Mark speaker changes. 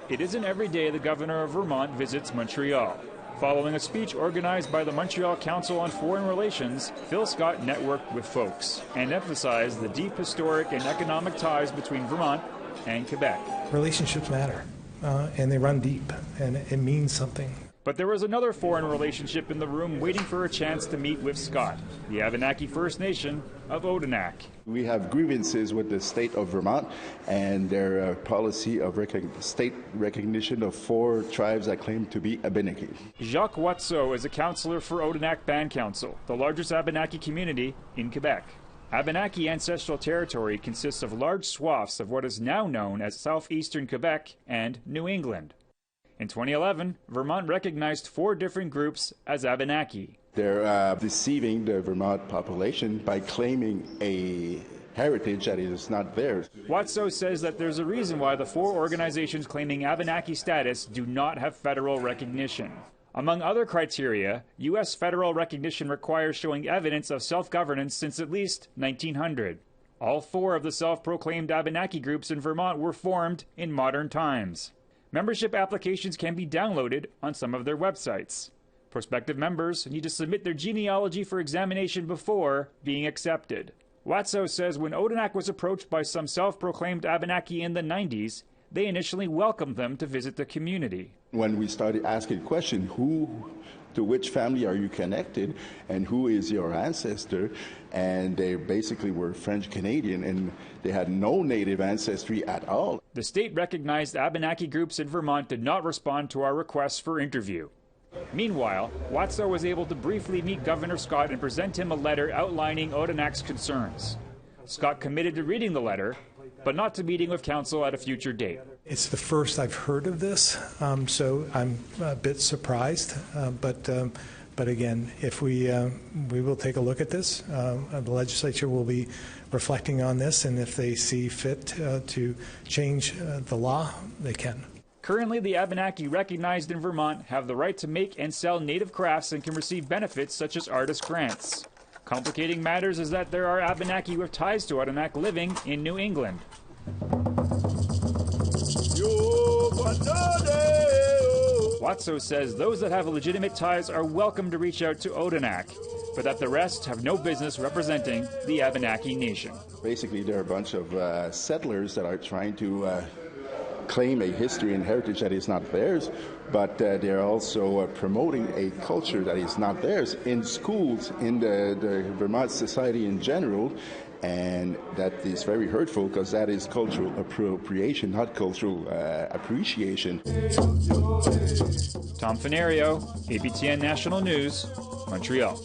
Speaker 1: It isn't every day the governor of Vermont visits Montreal. Following a speech organized by the Montreal Council on Foreign Relations, Phil Scott networked with folks and emphasized the deep historic and economic ties between Vermont and Quebec.
Speaker 2: Relationships matter, and they run deep, and it means something.
Speaker 1: But there was another foreign relationship in the room waiting for a chance to meet with Scott, the Abenaki First Nation of Odanak.
Speaker 3: We have grievances with the state of Vermont and their policy of state recognition of 4 tribes that claim to be Abenaki.
Speaker 1: Jacques Watceau is a councillor for Odanak Band Council, the largest Abenaki community in Quebec. Abenaki ancestral territory consists of large swaths of what is now known as southeastern Quebec and New England. In 2011, Vermont recognized 4 different groups as Abenaki.
Speaker 3: They're deceiving the Vermont population by claiming a heritage that is not theirs.
Speaker 1: Watceau says that there's a reason why the 4 organizations claiming Abenaki status do not have federal recognition. Among other criteria, U.S. federal recognition requires showing evidence of self-governance since at least 1900. All 4 of the self-proclaimed Abenaki groups in Vermont were formed in modern times. Membership applications can be downloaded on some of their websites. Prospective members need to submit their genealogy for examination before being accepted. Watceau says when Odanak was approached by some self-proclaimed Abenaki in the 90s, they initially welcomed them to visit the community.
Speaker 3: When we started asking questions, to which family are you connected and who is your ancestor, and they basically were French Canadian and they had no native ancestry at all.
Speaker 1: The state-recognized Abenaki groups in Vermont did not respond to our requests for interview. Meanwhile, Watceau was able to briefly meet Governor Scott and present him a letter outlining Odanak's concerns. Scott committed to reading the letter, but not to meeting with council at a future date.
Speaker 2: It's the first I've heard of this, so I'm a bit surprised. But again, if we will take a look at this, the legislature will be reflecting on this, and if they see fit to change the law, they can.
Speaker 1: Currently, the Abenaki recognized in Vermont have the right to make and sell native crafts and can receive benefits such as artist grants. Complicating matters is that there are Abenaki with ties to Odanak living in New England. Watceau says those that have legitimate ties are welcome to reach out to Odanak, but that the rest have no business representing the Abenaki Nation.
Speaker 3: Basically, there are a bunch of settlers that are trying to claim a history and heritage that is not theirs, but they're also promoting a culture that is not theirs in schools, in the Vermont society in general, and that is very hurtful because that is cultural appropriation, not cultural appreciation.
Speaker 1: Tom Fenario, APTN National News, Montreal.